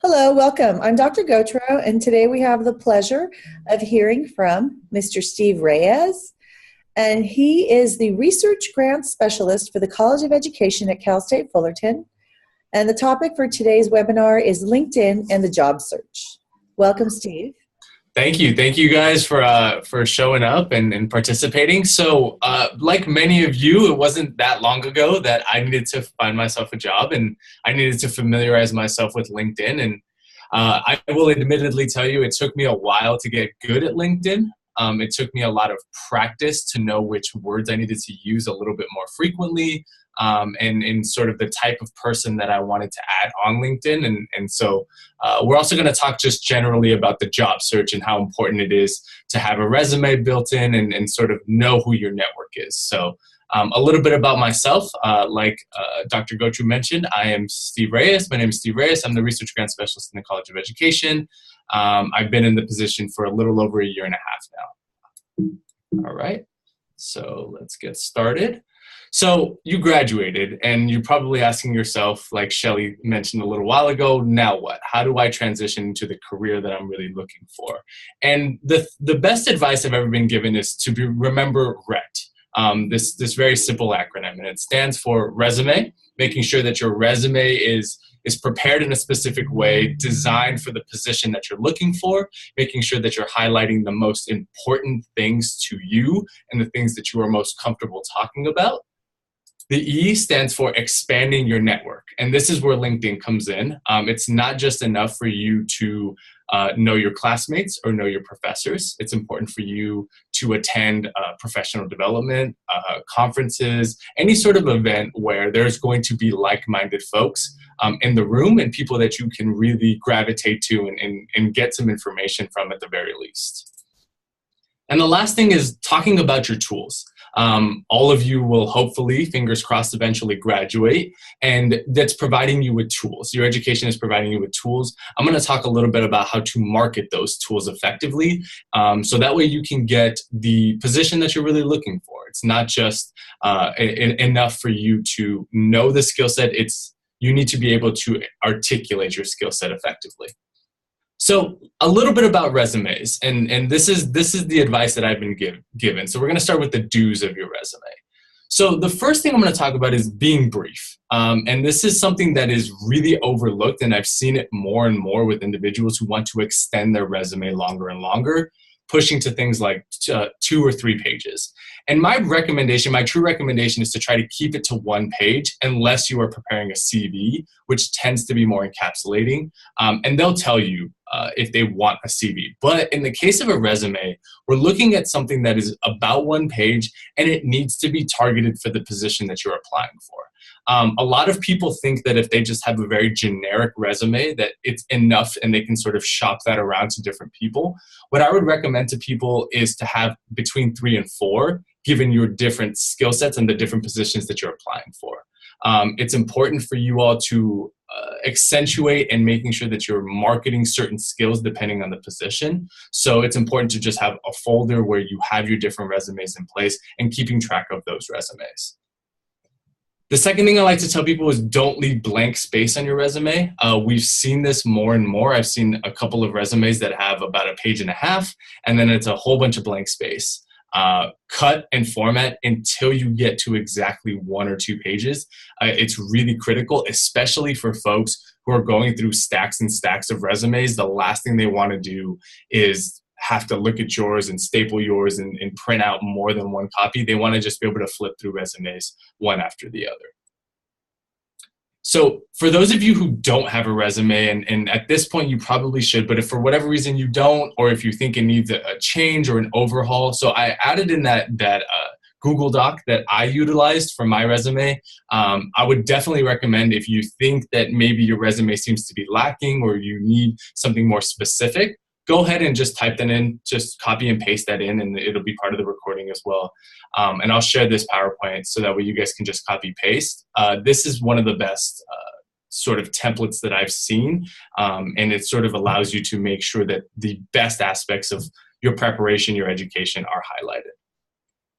Hello, welcome. I'm Dr. Gotro, and today we have the pleasure of hearing from Mr. Steve Reyes, and he is the Research Grants Specialist for the College of Education at Cal State Fullerton, and the topic for today's webinar is LinkedIn and the job search. Welcome, Steve. Thank you. Thank you guys for showing up and participating. So like many of you, it wasn't that long ago that I needed to find myself a job and I needed to familiarize myself with LinkedIn. And I will admittedly tell you, it took me a while to get good at LinkedIn. It took me a lot of practice to know which words I needed to use a little bit more frequently, and sort of the type of person that I wanted to add on LinkedIn. And so we're also going to talk just generally about the job search and how important it is to have a resume built in and sort of know who your network is. So a little bit about myself, like Dr. Gotru mentioned, I am Steve Reyes. My name is Steve Reyes. I'm the Research Grant Specialist in the College of Education. I've been in the position for a little over a year and a half now. All right, so let's get started. So you graduated and you're probably asking yourself, like Shelly mentioned a little while ago, now what? How do I transition into the career that I'm really looking for? And the best advice I've ever been given is to remember RET, this very simple acronym, and it stands for resume, making sure that your resume is prepared in a specific way, designed for the position that you're looking for, making sure that you're highlighting the most important things to you and the things that you are most comfortable talking about. The E stands for expanding your network. And this is where LinkedIn comes in. It's not just enough for you to know your classmates or know your professors. It's important for you to attend professional development, conferences, any sort of event where there's going to be like-minded folks in the room and people that you can really gravitate to and get some information from at the very least. And the last thing is talking about your tools. All of you will hopefully, fingers crossed, eventually graduate, and that's providing you with tools. Your education is providing you with tools. I'm going to talk a little bit about how to market those tools effectively, so that way you can get the position that you're really looking for. It's not just enough for you to know the skill set. You need to be able to articulate your skill set effectively. So a little bit about resumes, and this is the advice that I've been given. So we're going to start with the do's of your resume. So the first thing I'm going to talk about is being brief. And this is something that is really overlooked, and I've seen it more and more with individuals who want to extend their resume longer and longer, pushing to things like 2 or 3 pages. And my true recommendation is to try to keep it to 1 page unless you are preparing a CV, which tends to be more encapsulating. And they'll tell you if they want a CV. But in the case of a resume, we're looking at something that is about 1 page, and it needs to be targeted for the position that you're applying for. A lot of people think that if they just have a very generic resume, that it's enough and they can sort of shop that around to different people. What I would recommend to people is to have between 3 and 4, given your different skill sets and the different positions that you're applying for. It's important for you all to accentuate and making sure that you're marketing certain skills depending on the position. So it's important to just have a folder where you have your different resumes in place and keeping track of those resumes. The second thing I like to tell people is don't leave blank space on your resume. We've seen this more and more. I've seen a couple of resumes that have about 1.5 pages, and then it's a whole bunch of blank space. Cut and format until you get to exactly 1 or 2 pages. It's really critical, especially for folks who are going through stacks and stacks of resumes. The last thing they want to do is have to look at yours and staple yours and print out more than 1 copy. They want to just be able to flip through resumes one after the other. So for those of you who don't have a resume, and at this point you probably should, but if for whatever reason you don't, or if you think it needs a change or an overhaul, so I added in that Google Doc that I utilized for my resume. I would definitely recommend, if you think that maybe your resume seems to be lacking or you need something more specific, go ahead and just type that in, just copy and paste that in, and it'll be part of the recording as well. And I'll share this PowerPoint so that way you guys can just copy paste. This is one of the best sort of templates that I've seen, and it sort of allows you to make sure that the best aspects of your preparation, your education are highlighted.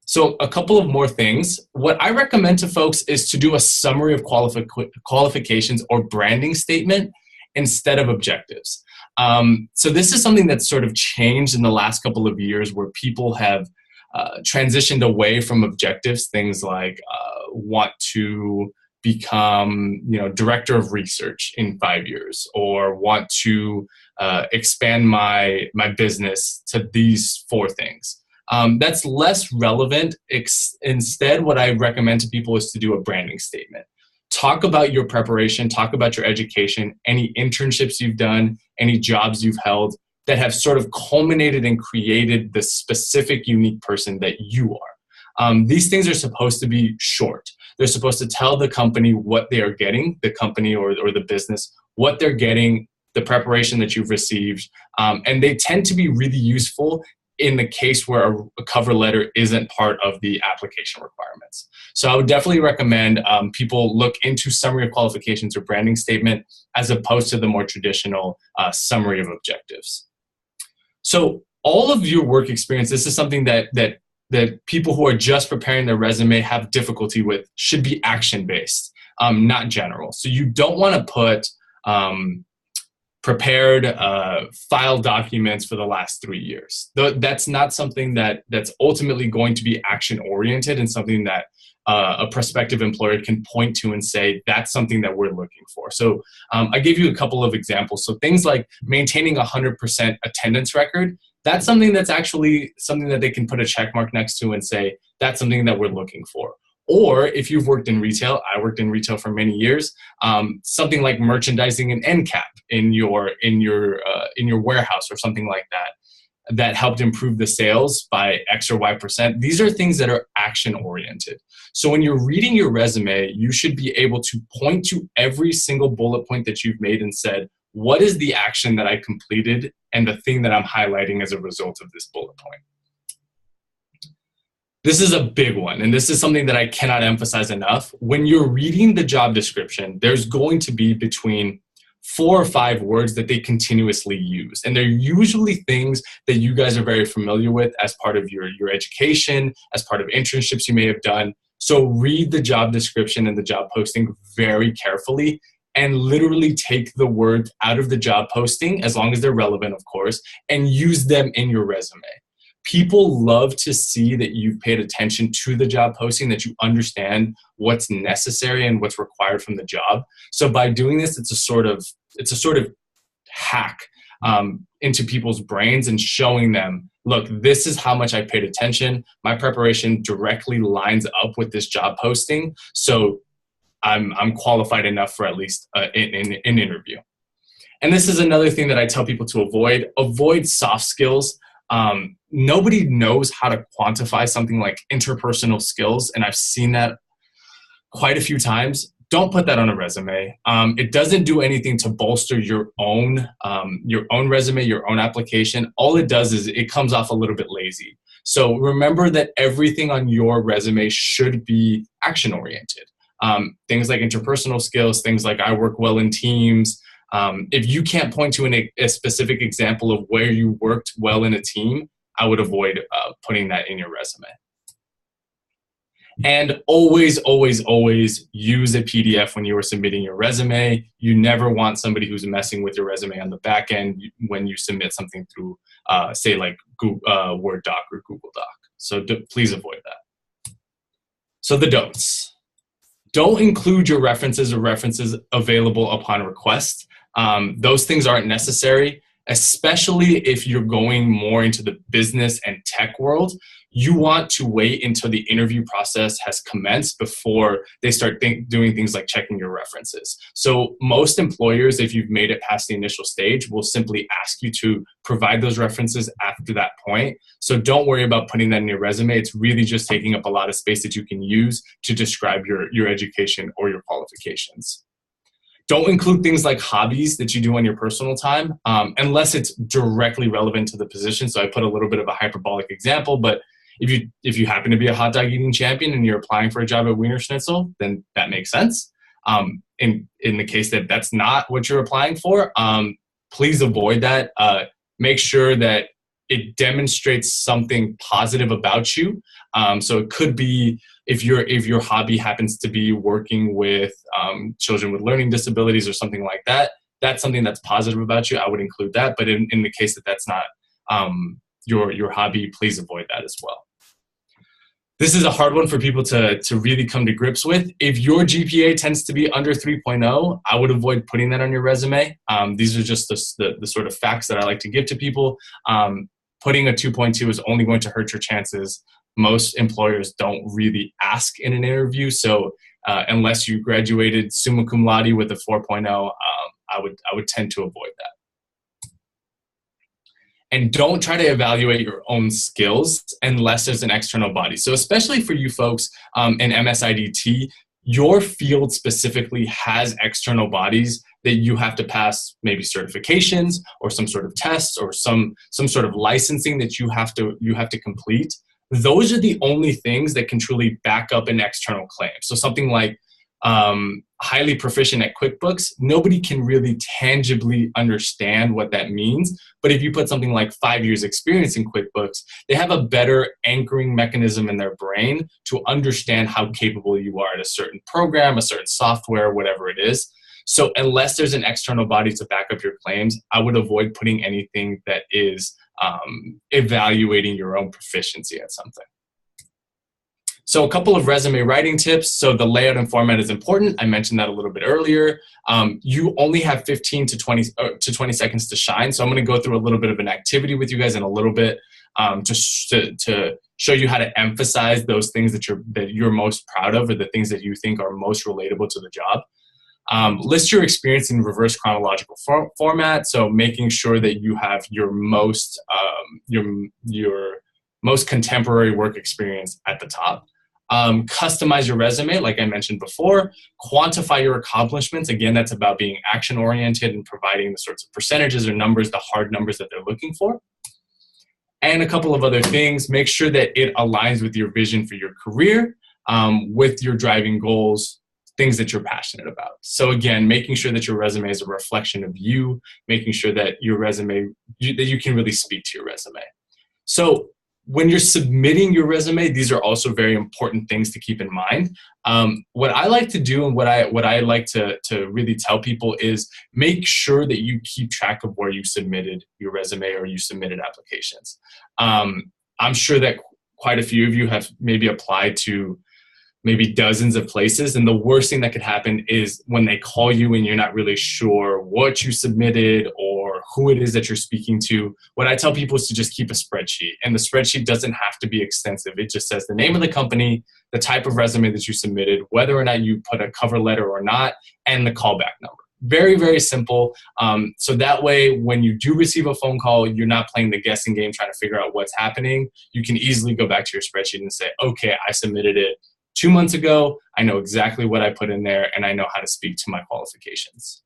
So a couple of more things. What I recommend to folks is to do a summary of qualifications or branding statement instead of objectives. So this is something that's sort of changed in the last couple of years, where people have transitioned away from objectives, things like want to become, director of research in 5 years, or want to expand my business to these 4 things. That's less relevant. Instead, what I recommend to people is to do a branding statement. Talk about your preparation, talk about your education, any internships you've done, any jobs you've held that have sort of culminated and created the specific, unique person that you are. These things are supposed to be short. They're supposed to tell the company what they are getting, the company or the business, what they're getting, the preparation that you've received. And they tend to be really useful in the case where a cover letter isn't part of the application requirements. So I would definitely recommend people look into summary of qualifications or branding statement as opposed to the more traditional summary of objectives. So all of your work experience, this is something that people who are just preparing their resume have difficulty with, should be action-based, not general. So you don't want to put prepared file documents for the last 3 years. That's not something that's ultimately going to be action-oriented and something that a prospective employer can point to and say, that's something that we're looking for. So I gave you a couple of examples. So things like maintaining 100% attendance record, that's something that's actually something that they can put a check mark next to and say, that's something that we're looking for. Or if you've worked in retail, I worked in retail for many years, something like merchandising an end cap in your warehouse or something like that helped improve the sales by X or Y%. These are things that are action oriented. So when you're reading your resume, you should be able to point to every single bullet point that you've made and said, what is the action that I completed and the thing that I'm highlighting as a result of this bullet point? This is a big one, and this is something that I cannot emphasize enough. When you're reading the job description, there's going to be between 4 or 5 words that they continuously use. And they're usually things that you guys are very familiar with as part of your education, as part of internships you may have done. So read the job description and the job posting very carefully and literally take the words out of the job posting, as long as they're relevant, of course, and use them in your resume. People love to see that you've paid attention to the job posting, that you understand what's necessary and what's required from the job. So by doing this, it's a sort of hack into people's brains and showing them, look, this is how much I paid attention. My preparation directly lines up with this job posting. So I'm qualified enough for at least an interview. And this is another thing that I tell people to avoid. Avoid soft skills. Nobody knows how to quantify something like interpersonal skills, and I've seen that quite a few times. Don't put that on a resume. It doesn't do anything to bolster your own resume, your own application. All it does is it comes off a little bit lazy. So remember that everything on your resume should be action-oriented. Things like interpersonal skills, things like I work well in teams. If you can't point to a specific example of where you worked well in a team, I would avoid putting that in your resume. And always, always, always use a PDF when you are submitting your resume. You never want somebody who's messing with your resume on the back end when you submit something through, say, like Google, Word Doc or Google Doc. So please avoid that. So the don'ts. Don't include your references or references available upon request. Those things aren't necessary, especially if you're going more into the business and tech world. You want to wait until the interview process has commenced before they start doing things like checking your references. So most employers, if you've made it past the initial stage, will simply ask you to provide those references after that point. So don't worry about putting that in your resume. It's really just taking up a lot of space that you can use to describe your education or your qualifications. Don't include things like hobbies that you do on your personal time, unless it's directly relevant to the position. So I put a little bit of a hyperbolic example, but if you happen to be a hot dog eating champion and you're applying for a job at Wiener Schnitzel, then that makes sense. In the case that that's not what you're applying for, please avoid that. Make sure that it demonstrates something positive about you. So it could be if your hobby happens to be working with children with learning disabilities or something like that, that's something that's positive about you, I would include that. But in the case that that's not your hobby, please avoid that as well. This is a hard one for people to really come to grips with. If your GPA tends to be under 3.0, I would avoid putting that on your resume. These are just the sort of facts that I like to give to people. Putting a 2.2 is only going to hurt your chances. Most employers don't really ask in an interview. So unless you graduated summa cum laude with a 4.0, I would tend to avoid that. And don't try to evaluate your own skills unless there's an external body. So especially for you folks in MSIDT, your field specifically has external bodies that you have to pass, maybe certifications or some sort of tests or some sort of licensing that you have to complete. Those are the only things that can truly back up an external claim. So something like highly proficient at QuickBooks, nobody can really tangibly understand what that means. But if you put something like 5 years experience in QuickBooks, they have a better anchoring mechanism in their brain to understand how capable you are at a certain program, a certain software, whatever it is. So unless there's an external body to back up your claims, I would avoid putting anything that is evaluating your own proficiency at something. So a couple of resume writing tips. So the layout and format is important. I mentioned that a little bit earlier. You only have 15 to 20 seconds to shine. So I'm going to go through a little bit of an activity with you guys in a little bit to show you how to emphasize those things that you're most proud of, or the things that you think are most relatable to the job. List your experience in reverse chronological format. So making sure that you have your most contemporary work experience at the top. Customize your resume, like I mentioned before. Quantify your accomplishments. Again, that's about being action-oriented and providing the sorts of percentages or numbers, the hard numbers that they're looking for. And a couple of other things. Make sure that it aligns with your vision for your career, with your driving goals, things that you're passionate about. So again, making sure that your resume is a reflection of you, making sure that your resume, that you can really speak to your resume. So when you're submitting your resume, these are also very important things to keep in mind. What I like to do and what I like to really tell people is make sure that you keep track of where you submitted your resume or you submitted applications. I'm sure that quite a few of you have maybe applied to maybe dozens of places, and the worst thing that could happen is when they call you and you're not really sure what you submitted or who it is that you're speaking to. What I tell people is to just keep a spreadsheet, and the spreadsheet doesn't have to be extensive. It just says the name of the company, the type of resume that you submitted, whether or not you put a cover letter or not, and the callback number. Very, very simple. So that way, when you do receive a phone call, you're not playing the guessing game trying to figure out what's happening. You can easily go back to your spreadsheet and say, okay, I submitted it 2 months ago. I know exactly what I put in there, and I know how to speak to my qualifications.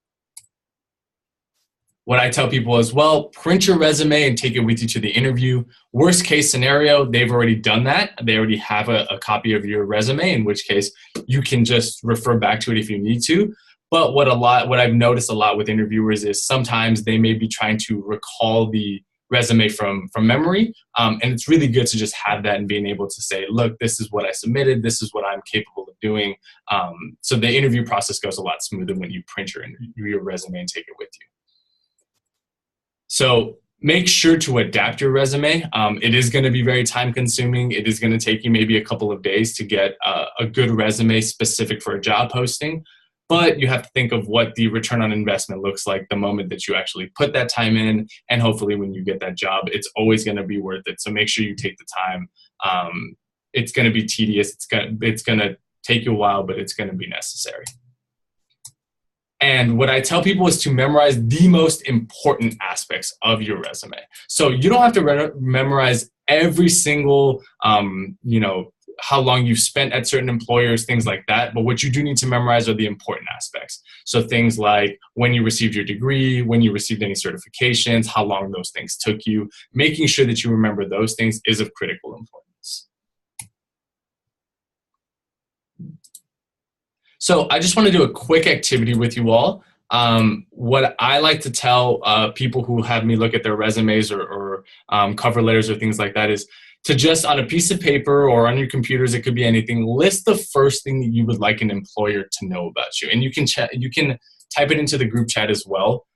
What I tell people as well, print your resume and take it with you to the interview. Worst case scenario, they've already done that. They already have a copy of your resume, in which case you can just refer back to it if you need to. But what I've noticed a lot with interviewers is sometimes they may be trying to recall the resume from memory, and it's really good to just have that and being able to say, look, this is what I submitted, this is what I'm capable of doing. So the interview process goes a lot smoother when you print your resume and take it with you. So make sure to adapt your resume. It is going to be very time consuming. It is going to take you maybe a couple of days to get a good resume specific for a job posting. But you have to think of what the return on investment looks like the moment that you actually put that time in. And hopefully when you get that job, it's always going to be worth it. So make sure you take the time. It's going to be tedious. It's going to take you a while, but it's going to be necessary. And what I tell people is to memorize the most important aspects of your resume. So you don't have to memorize every single, how long you've spent at certain employers, things like that. But what you do need to memorize are the important aspects. So things like when you received your degree, when you received any certifications, how long those things took you. Making sure that you remember those things is of critical importance. So I just want to do a quick activity with you all. What I like to tell people who have me look at their resumes or cover letters or things like that is to just on a piece of paper or on your computers, it could be anything, list the first thing that you would like an employer to know about you. And you can type it into the group chat as well.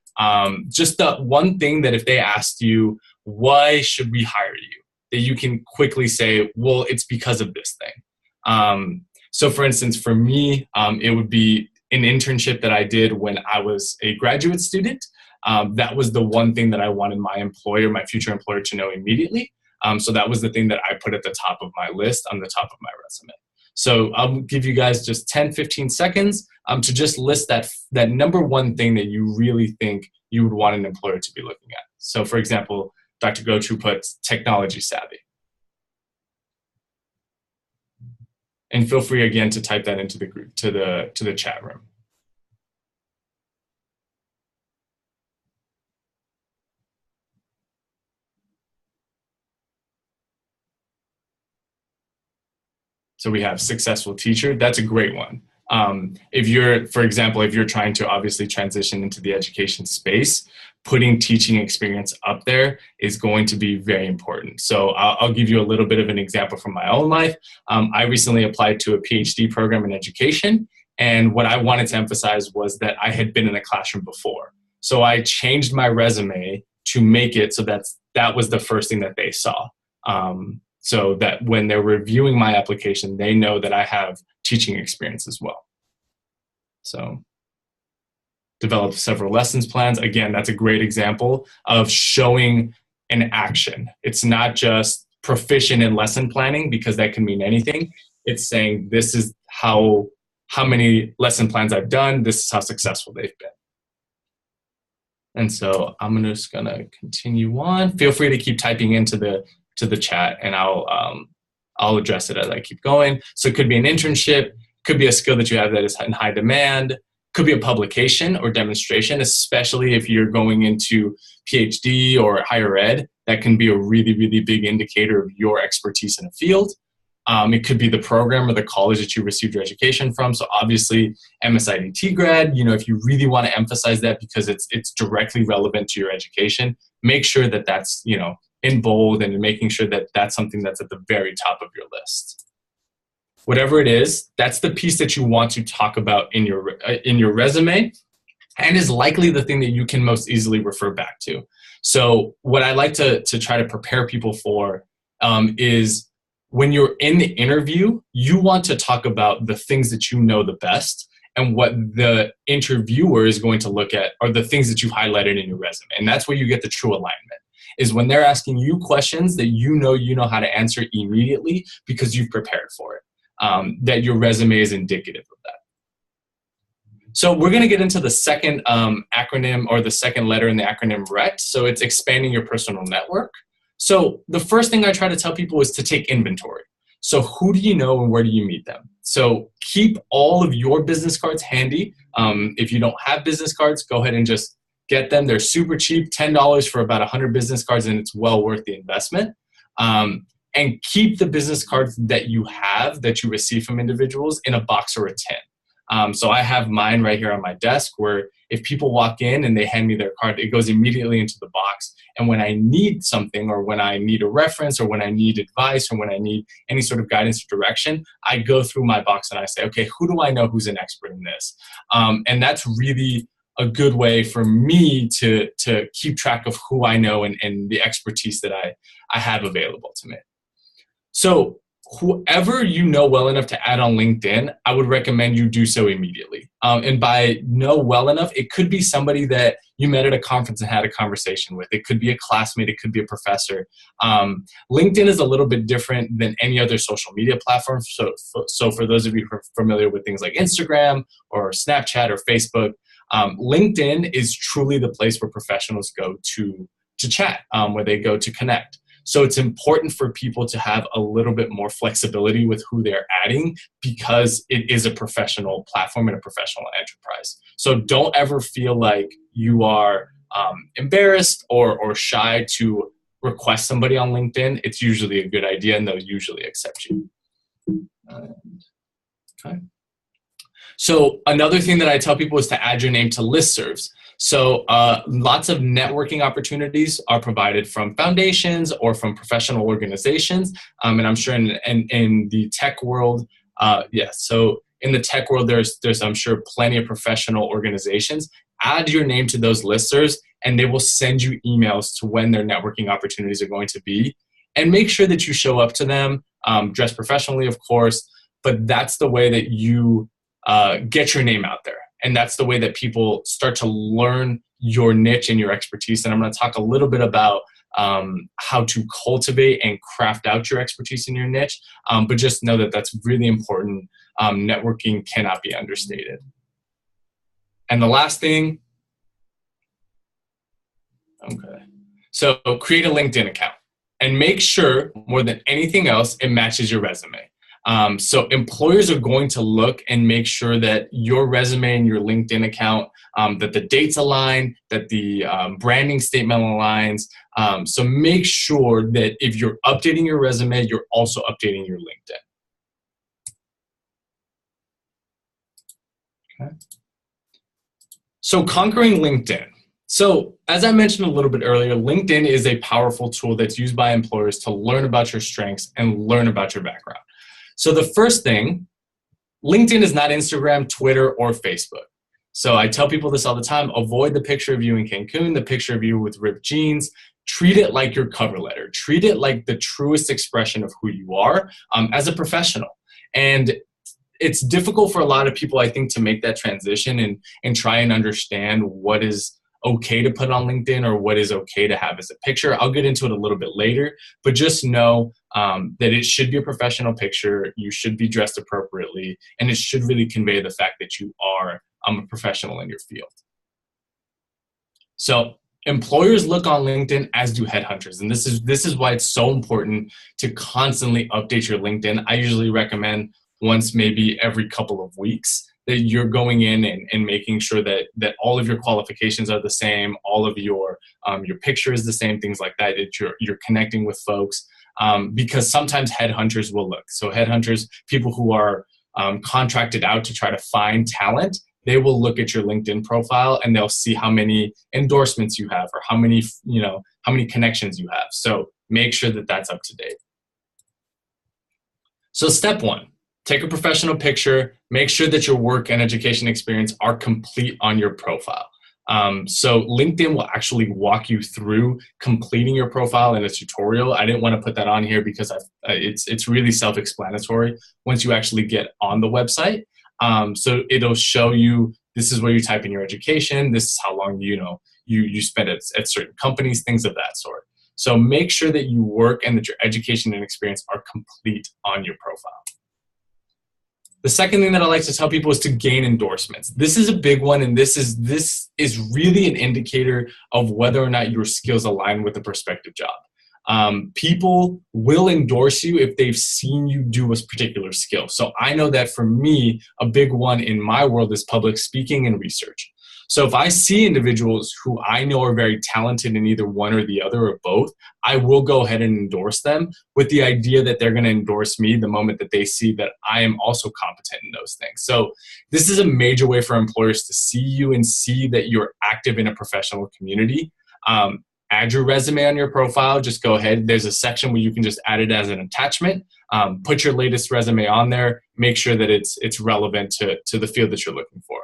Just the one thing that if they asked you, why should we hire you? That you can quickly say, well, it's because of this thing. So for instance, for me, it would be an internship that I did when I was a graduate student. That was the one thing that I wanted my employer, my future employer, to know immediately. So that was the thing that I put at the top of my list, on the top of my resume. So I'll give you guys just 10, 15 seconds to just list that number one thing that you really think you would want an employer to be looking at. So for example, Dr. Gochu puts technology savvy. And feel free again to type that into the group, to the chat room. So we have successful teacher. That's a great one. If you're, for example, if you're trying to obviously transition into the education space, putting teaching experience up there is going to be very important. So I'll give you a little bit of an example from my own life. I recently applied to a PhD program in education, and what I wanted to emphasize was that I had been in a classroom before. So I changed my resume to make it so that was the first thing that they saw. So that when they're reviewing my application, they know that I have teaching experience as well. So develop several lessons plans. Again, that's a great example of showing an action. It's not just proficient in lesson planning, because that can mean anything. It's saying this is how many lesson plans I've done. This is how successful they've been. And so I'm just gonna continue on. Feel free to keep typing into the chat, and I'll address it as I keep going. So it could be an internship, could be a skill that you have that is in high demand, could be a publication or demonstration, especially if you're going into PhD or higher ed. That can be a really, really big indicator of your expertise in a field. It could be the program or the college that you received your education from. So obviously MSIDT grad, if you really want to emphasize that because it's directly relevant to your education, make sure that that's, in bold, and making sure that that's something that's at the very top of your list. Whatever it is, that's the piece that you want to talk about in your resume, and is likely the thing that you can most easily refer back to. So what I like to try to prepare people for is when you're in the interview, you want to talk about the things that you know the best, and what the interviewer is going to look at are the things that you've highlighted in your resume. And that's where you get the true alignment, is when they're asking you questions that you know how to answer immediately because you've prepared for it, that your resume is indicative of that. So we're going to get into the second acronym, or the second letter in the acronym RET. So it's expanding your personal network. So the first thing I try to tell people is to take inventory. So who do you know and where do you meet them? So keep all of your business cards handy. If you don't have business cards, go ahead and just get them. They're super cheap, $10 for about 100 business cards, and it's well worth the investment. And keep the business cards that you have, that you receive from individuals, in a box or a tin. So I have mine right here on my desk, where if people walk in and they hand me their card, it goes immediately into the box. And when I need something, or when I need a reference, or when I need advice, or when I need any sort of guidance or direction, I go through my box and I say, okay, who do I know who's an expert in this? And that's really a good way for me to keep track of who I know and the expertise that I have available to me. So whoever you know well enough to add on LinkedIn, I would recommend you do so immediately. And by know well enough, it could be somebody that you met at a conference and had a conversation with. It could be a classmate. It could be a professor. LinkedIn is a little bit different than any other social media platform. So for those of you who are familiar with things like Instagram or Snapchat or Facebook, LinkedIn is truly the place where professionals go to chat, where they go to connect. So it's important for people to have a little bit more flexibility with who they're adding, because it is a professional platform and a professional enterprise. So don't ever feel like you are embarrassed or shy to request somebody on LinkedIn. It's usually a good idea, and they'll usually accept you. Okay. So another thing that I tell people is to add your name to listservs. So lots of networking opportunities are provided from foundations or from professional organizations. And I'm sure in the tech world, so in the tech world, there's I'm sure plenty of professional organizations. Add your name to those listservs, and they will send you emails to when their networking opportunities are going to be. And make sure that you show up to them, dress professionally, of course, but that's the way that you get your name out there. And that's the way that people start to learn your niche and your expertise. And I'm going to talk a little bit about how to cultivate and craft out your expertise in your niche. But just know that that's really important. Networking cannot be understated. And the last thing, okay, so create a LinkedIn account and make sure more than anything else, it matches your resume. So employers are going to look and make sure that your resume and your LinkedIn account, that the dates align, that the branding statement aligns. So make sure that if you're updating your resume, you're also updating your LinkedIn. Okay. So conquering LinkedIn. So as I mentioned a little bit earlier, LinkedIn is a powerful tool that's used by employers to learn about your strengths and learn about your background. So the first thing, LinkedIn is not Instagram, Twitter, or Facebook. So I tell people this all the time, avoid the picture of you in Cancun, the picture of you with ripped jeans. Treat it like your cover letter. Treat it like the truest expression of who you are as a professional. And it's difficult for a lot of people, I think, to make that transition and try and understand what is okay to put on LinkedIn or what is okay to have as a picture. I'll get into it a little bit later, but just know that it should be a professional picture. You should be dressed appropriately, and it should really convey the fact that you are a professional in your field. So employers look on LinkedIn, as do headhunters, and this is why it's so important to constantly update your LinkedIn. I usually recommend once, maybe every couple of weeks, that you're going in and making sure that all of your qualifications are the same, all of your picture is the same, things like that, that you're connecting with folks, because sometimes headhunters will look. So headhunters, people who are contracted out to try to find talent, they will look at your LinkedIn profile and they'll see how many endorsements you have or how many connections you have. So make sure that that's up to date. So step one. Take a professional picture, make sure that your work and education experience are complete on your profile. So LinkedIn will actually walk you through completing your profile in a tutorial. I didn't want to put that on here because it's really self-explanatory once you actually get on the website. So it'll show you, this is where you type in your education, this is how long you spend at certain companies, things of that sort. So make sure that you work and that your education and experience are complete on your profile. The second thing that I like to tell people is to gain endorsements. This is a big one, and this is really an indicator of whether or not your skills align with a prospective job. People will endorse you if they've seen you do a particular skill. So I know that for me, a big one in my world is public speaking and research. So if I see individuals who I know are very talented in either one or the other or both, I will go ahead and endorse them with the idea that they're going to endorse me the moment that they see that I am also competent in those things. So this is a major way for employers to see you and see that you're active in a professional community. Add your resume on your profile. Just go ahead. There's a section where you can just add it as an attachment. Put your latest resume on there. Make sure that it's relevant to the field that you're looking for.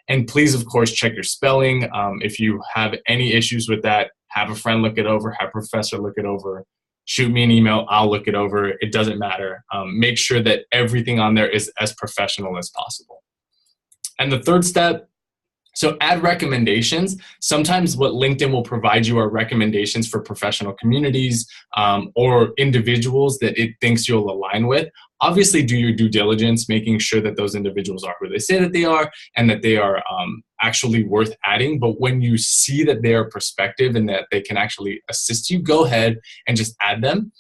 And please, of course, check your spelling. If you have any issues with that, have a friend look it over, have a professor look it over, shoot me an email, I'll look it over. It doesn't matter. Make sure that everything on there is as professional as possible. And the third step, so add recommendations. Sometimes what LinkedIn will provide you are recommendations for professional communities or individuals that it thinks you'll align with. Obviously, do your due diligence, making sure that those individuals are who they say that they are and that they are actually worth adding. But when you see that they are prospective and that they can actually assist you, go ahead and just add them.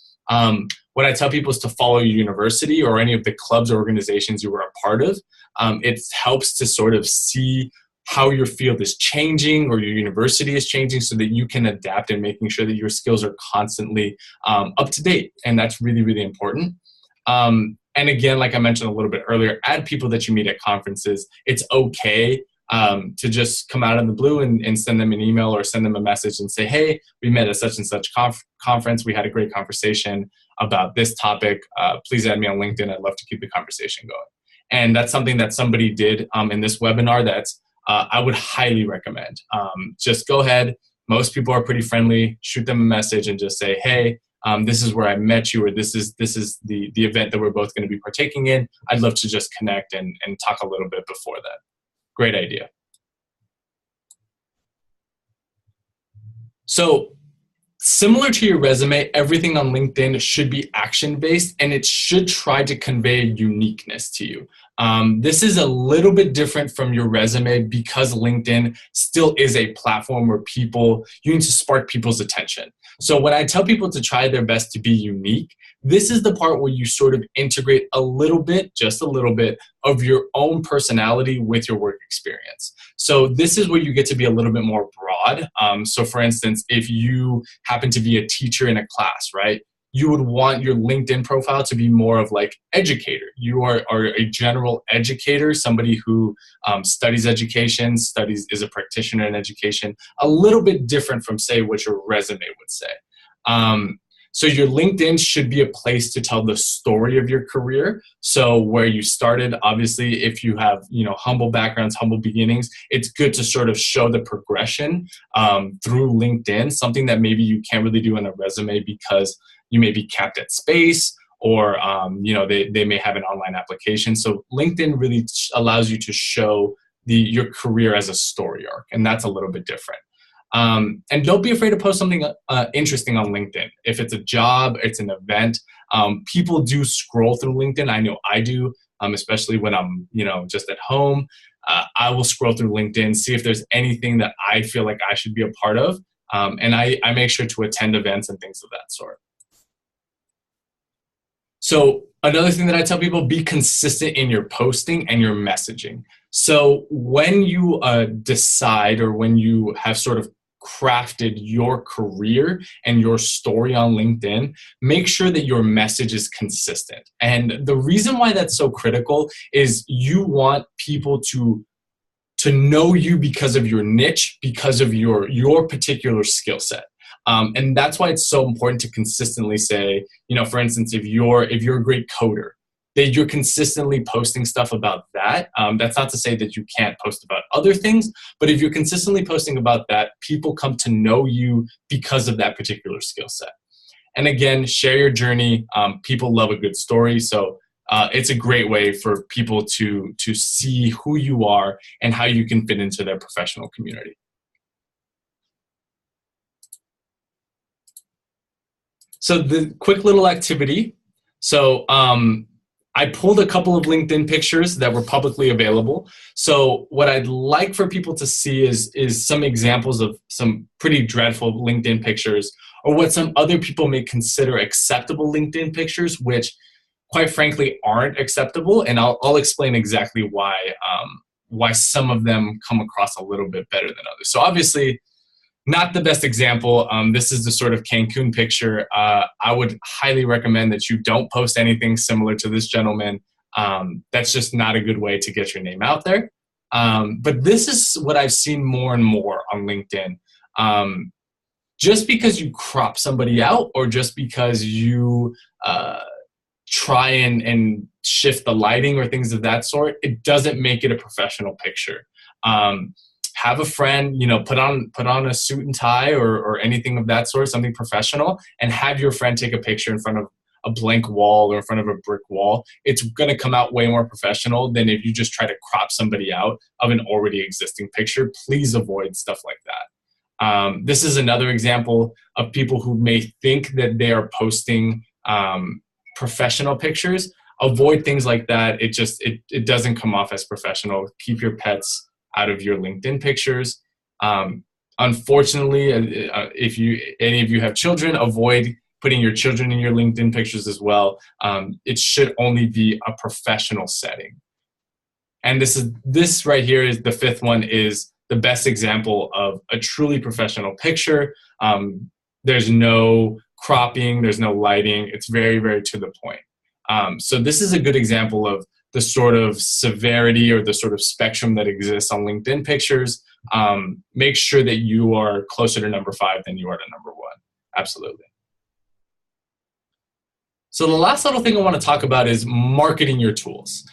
What I tell people is to follow your university or any of the clubs or organizations you were a part of. It helps to sort of see how your field is changing or your university is changing so that you can adapt and making sure that your skills are constantly up to date. And that's really, really important. And again, like I mentioned a little bit earlier, add people that you meet at conferences. It's okay to just come out of the blue and send them an email or send them a message and say, hey, we met at such and such conference. We had a great conversation about this topic. Please add me on LinkedIn. I'd love to keep the conversation going. And that's something that somebody did in this webinar that's I would highly recommend. Just go ahead. Most people are pretty friendly. Shoot them a message and just say, hey, this is where I met you, or this is the event that we're both going to be partaking in. I'd love to just connect and talk a little bit before that. Great idea. So similar to your resume, everything on LinkedIn should be action-based, and it should try to convey uniqueness to you. This is a little bit different from your resume because LinkedIn still is a platform where you need to spark people's attention. So when I tell people to try their best to be unique, this is the part where you sort of integrate a little bit, just a little bit, of your own personality with your work experience. So this is where you get to be a little bit more broad. So for instance, if you happen to be a teacher in a class, right? You would want your LinkedIn profile to be more of like educator. You are a general educator, somebody who studies education, is a practitioner in education, a little bit different from, say, what your resume would say. So your LinkedIn should be a place to tell the story of your career. So where you started, obviously, if you have humble backgrounds, humble beginnings, it's good to sort of show the progression through LinkedIn, something that maybe you can't really do in a resume because you may be capped at space, or they may have an online application. So LinkedIn really allows you to show your career as a story arc, and that's a little bit different. And don't be afraid to post something interesting on LinkedIn. If it's a job, it's an event, people do scroll through LinkedIn. I know I do, especially when I'm just at home. I will scroll through LinkedIn, see if there's anything that I feel like I should be a part of, and I make sure to attend events and things of that sort. So another thing that I tell people, be consistent in your posting and your messaging. So when you decide, or when you have sort of crafted your career and your story on LinkedIn, make sure that your message is consistent. And the reason why that's so critical is you want people to know you because of your niche, because of your particular skill set. And that's why it's so important to consistently say, for instance, if you're a great coder, that you're consistently posting stuff about that. That's not to say that you can't post about other things, but if you're consistently posting about that, people come to know you because of that particular skill set. And again, share your journey. People love a good story. So it's a great way for people to see who you are and how you can fit into their professional community. So the quick little activity. So I pulled a couple of LinkedIn pictures that were publicly available. So what I'd like for people to see is some examples of some pretty dreadful LinkedIn pictures, or what some other people may consider acceptable LinkedIn pictures, which quite frankly aren't acceptable. And I'll explain exactly why some of them come across a little bit better than others. So obviously, not the best example. This is the sort of Cancun picture. I would highly recommend that you don't post anything similar to this gentleman. That's just not a good way to get your name out there. But this is what I've seen more and more on LinkedIn. Just because you crop somebody out, or just because you try and shift the lighting or things of that sort, it doesn't make it a professional picture. Have a friend, put on a suit and tie or anything of that sort, something professional, and have your friend take a picture in front of a blank wall or in front of a brick wall. It's going to come out way more professional than if you just try to crop somebody out of an already existing picture. Please avoid stuff like that. This is another example of people who may think that they are posting professional pictures. Avoid things like that. It doesn't come off as professional. Keep your pets out of your LinkedIn pictures. Unfortunately, if any of you have children, avoid putting your children in your LinkedIn pictures as well. It should only be a professional setting. And this right here is the fifth one, is the best example of a truly professional picture. There's no cropping, there's no lighting. It's very, very to the point. So this is a good example of the sort of severity or the sort of spectrum that exists on LinkedIn pictures. Make sure that you are closer to number 5 than you are to number 1. Absolutely. So the last little thing I want to talk about is marketing your tools.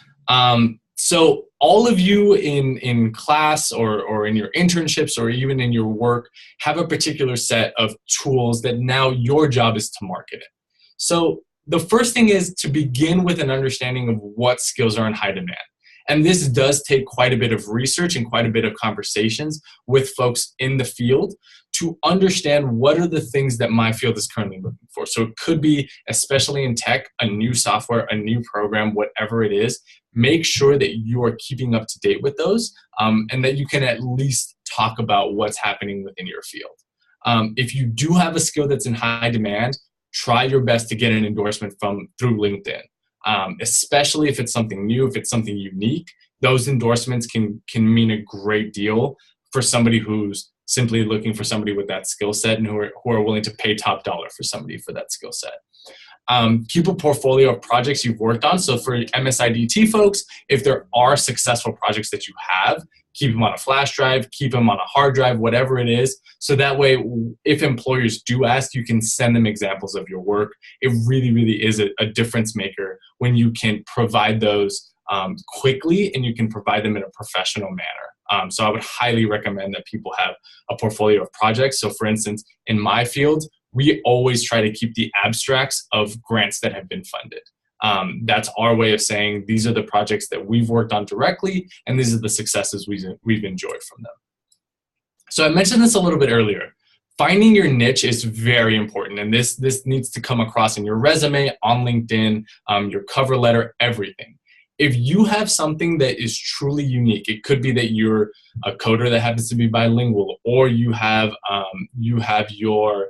So all of you in class or in your internships or even in your work have a particular set of tools that now your job is to market it. So the first thing is to begin with an understanding of what skills are in high demand. And this does take quite a bit of research and quite a bit of conversations with folks in the field to understand what are the things that my field is currently looking for. So it could be, especially in tech, a new software, a new program, whatever it is. Make sure that you are keeping up to date with those and that you can at least talk about what's happening within your field. If you do have a skill that's in high demand, try your best to get an endorsement through LinkedIn. Especially if it's something new, if it's something unique, those endorsements can mean a great deal for somebody who's simply looking for somebody with that skill set and who are willing to pay top dollar for somebody for that skill set. Keep a portfolio of projects you've worked on. So for MSIDT folks, if there are successful projects that you have, keep them on a flash drive, keep them on a hard drive, whatever it is. So that way, if employers do ask, you can send them examples of your work. It really, really is a difference maker when you can provide those quickly and you can provide them in a professional manner. So I would highly recommend that people have a portfolio of projects. So for instance, in my field, we always try to keep the abstracts of grants that have been funded. That's our way of saying these are the projects that we've worked on directly, and these are the successes we've enjoyed from them. So I mentioned this a little bit earlier. Finding your niche is very important, and this needs to come across in your resume, on LinkedIn, your cover letter, everything. If you have something that is truly unique, it could be that you're a coder that happens to be bilingual, or you have your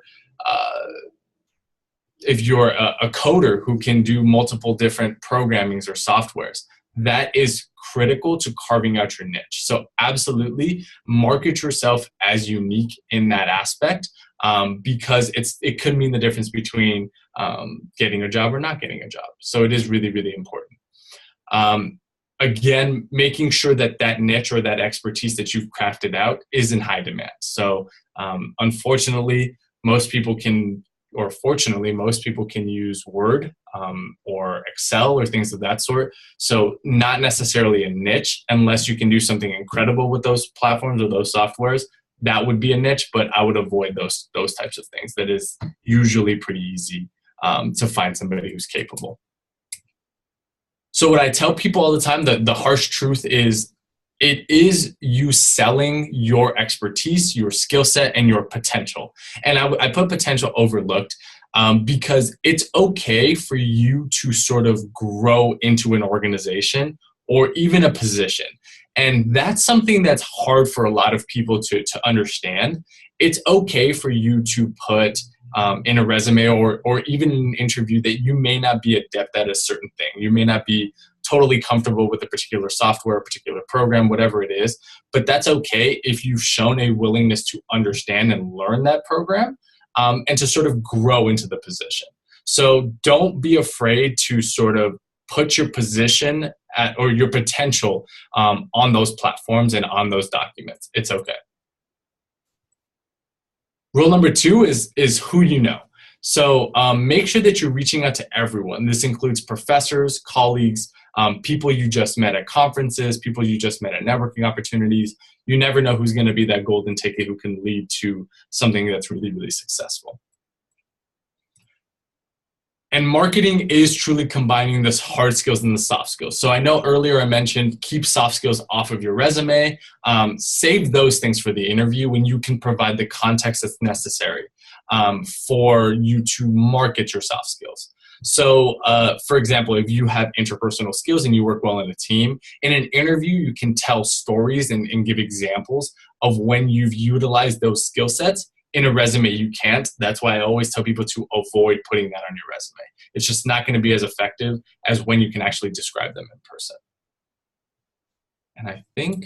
if you're a coder who can do multiple different programmings or softwares, that is critical to carving out your niche. So absolutely market yourself as unique in that aspect, because it could mean the difference between getting a job or not getting a job. So it is really, really important. Again, making sure that that niche or that expertise that you've crafted out is in high demand. So unfortunately, most people can, or fortunately, most people can use Word or Excel or things of that sort. So not necessarily a niche unless you can do something incredible with those platforms or those softwares. That would be a niche, but I would avoid those types of things. That is usually pretty easy to find somebody who's capable. So what I tell people all the time, the harsh truth is, it is you selling your expertise, your skill set, and your potential. And I put potential overlooked because it's okay for you to sort of grow into an organization or even a position. And that's something that's hard for a lot of people to understand. It's okay for you to put in a resume or even in an interview that you may not be adept at a certain thing. You may not be totally comfortable with a particular software, a particular program, whatever it is. But that's okay if you've shown a willingness to understand and learn that program and to sort of grow into the position. So don't be afraid to sort of put your position or your potential on those platforms and on those documents. It's okay. Rule number 2 is who you know. So make sure that you're reaching out to everyone. This includes professors, colleagues, people you just met at conferences, people you just met at networking opportunities. You never know who's going to be that golden ticket who can lead to something that's really, really successful. And marketing is truly combining this hard skills and the soft skills. So I know earlier I mentioned keep soft skills off of your resume. Save those things for the interview when you can provide the context that's necessary for you to market your soft skills. So, for example, if you have interpersonal skills and you work well in a team, in an interview, you can tell stories and give examples of when you've utilized those skill sets. In a resume, you can't. That's why I always tell people to avoid putting that on your resume. It's just not going to be as effective as when you can actually describe them in person. And I think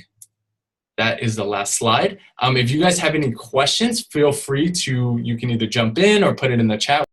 that is the last slide. If you guys have any questions, feel free to, you can either jump in or put it in the chat.